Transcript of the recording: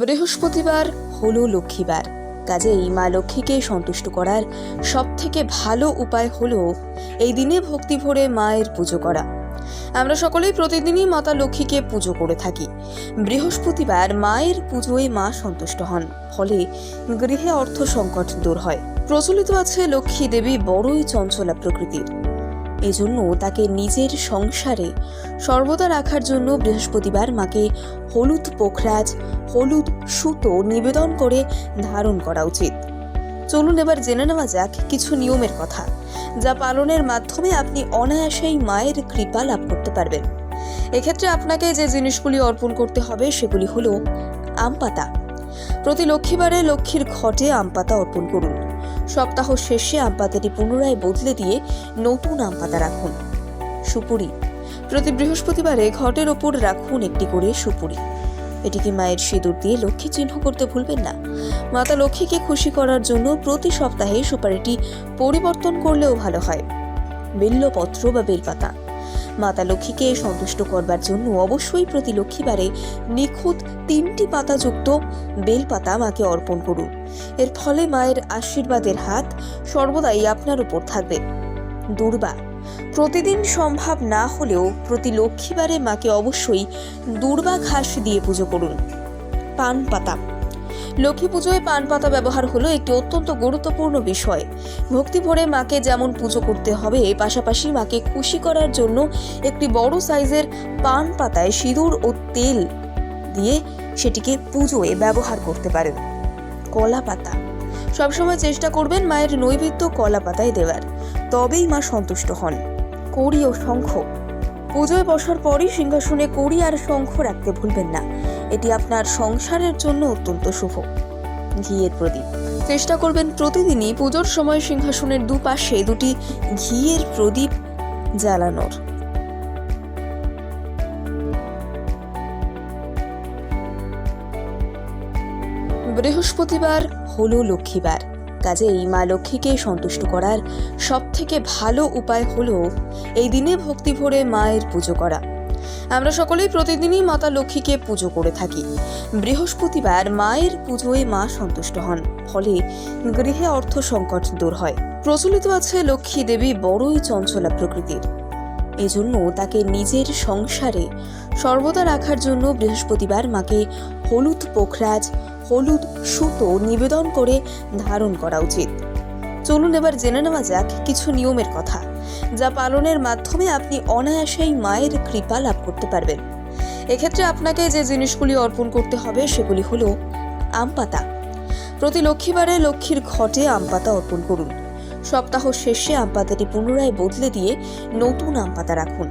বৃহস্পতিবার হলো লক্ষ্মীবার। কাজেই মা লক্ষ্মীকে সন্তুষ্ট করার সবথেকে ভালো উপায় হলো এই দিনে ভক্তি ভরে মায়ের পুজো করা। আমরা সকলেই প্রতিদিনই মাতা লক্ষ্মীকে পুজো করে থাকি। বৃহস্পতিবার মায়ের পুজোয় মা সন্তুষ্ট হন, ফলে গৃহে অর্থ সংকট দূর হয়। প্রচলিত আছে লক্ষ্মী দেবী বড়ই চঞ্চলা প্রকৃতির, এজন্য তাকে নিজের সংসারে সর্বদা রাখার জন্য বৃহস্পতিবার মাকে হলুদ পোখরাজ, হলুদ সুতো নিবেদন করে ধারণ করা উচিত। চলুন এবার জেনে নেওয়া যাক কিছু নিয়মের কথা, যা পালনের মাধ্যমে আপনি অনায়াসেই মায়ের কৃপা লাভ করতে পারবেন। এক্ষেত্রে আপনাকে যে জিনিসগুলি অর্পণ করতে হবে সেগুলি হলো আম পাতা। প্রতি লক্ষ্মীবারে লক্ষ্মীর ঘটে আম পাতা অর্পণ করুন। সপ্তাহ শেষে আম পাতাটি পুনরায় বদলে দিয়ে নতুন আম পাতা রাখুন। সুপুরি, প্রতি বৃহস্পতিবারে ঘটের ওপর রাখুন একটি করে সুপুরি। এটিকে মায়ের সিঁদুর দিয়ে লক্ষ্মী চিহ্ন করতে ভুলবেন না। মাতা লক্ষ্মীকে খুশি করার জন্য প্রতি সপ্তাহে সুপারিটি পরিবর্তন করলেও ভালো হয়। বেলপত্র বা বেলপাতা, মাতা লক্ষ্মীকে সন্তুষ্ট করবার জন্য অবশ্যই প্রতি লক্ষ্মীবারে নিখুঁত 3টি পাতাযুক্ত বেলপাতা মাকে অর্পণ করুন। এর ফলে মায়ের আশীর্বাদের হাত সর্বদাই আপনার উপর থাকবে। দূর্বা, প্রতিদিন সম্ভব না হলেও প্রতি লক্ষ্মীবারে মাকে অবশ্যই দূর্বা ঘাস দিয়ে পুজো করুন। পান পাতা, লক্ষ্মী পুজোয় পান পাতা ব্যবহার হলো একটি অত্যন্ত গুরুত্বপূর্ণ বিষয়। ভক্তি ভরে মাকে যেমন পুজো করতে হবে, পাশাপাশি মাকে খুশি করার জন্য একটি বড় সাইজের পান পাতায় সিঁদুর ও তেল দিয়ে সেটিকে পুজোয় ব্যবহার করতে পারেন। কলা পাতা, সবসময় চেষ্টা করবেন মায়ের নৈবেদ্য কলা পাতায় দেওয়ার, তবেই মা সন্তুষ্ট হন। কড়ি ও শঙ্খ, পুজোয় বসার পরই সিংহাসনে কড়ি আর শঙ্খ রাখতে ভুলবেন না, এটি আপনার সংসারের জন্য অত্যন্ত শুভ। ঘিয়ের প্রদীপ, চেষ্টা করবেন প্রতিদিনই পুজোর সময় সিংহাসনের দুপাশে 2টি ঘিয়ের প্রদীপ জ্বালানোর। বৃহস্পতিবার হলো লক্ষ্মীবার। কাজেই মা লক্ষ্মীকে সন্তুষ্ট করার সবথেকে ভালো উপায় হলো এই দিনে ভক্তি ভরে মায়ের পুজো করা। আমরা সকলেই প্রতিদিনই মাতা লক্ষ্মীকে পুজো করে থাকি। বৃহস্পতিবার মায়ের পুজোয় মা সন্তুষ্ট হন, ফলে গৃহে অর্থ সংকট দূর হয়। প্রচলিত আছে লক্ষ্মী দেবী বড়ই চঞ্চলা প্রকৃতির, এজন্য তাকে নিজের সংসারে সর্বদা রাখার জন্য বৃহস্পতিবার মাকে হলুদ পোখরাজ, হলুদ সুতো নিবেদন করে ধারণ করা উচিত। চলুন এবার জেনে নেওয়া যাক কিছু নিয়মের কথা, যা পালনের মাধ্যমে আপনি অনায়াসেই মায়ের কৃপা লাভ করতে পারবেন। এক্ষেত্রে আপনাকে যে জিনিসগুলি অর্পণ করতে হবে সেগুলি হলো আম পাতা। প্রতি লক্ষ্মীবারে লক্ষ্মীর ঘটে আম পাতা অর্পণ করুন। সপ্তাহ শেষে আম পাতাটি পুনরায় বদলে দিয়ে নতুন আম পাতা রাখুন।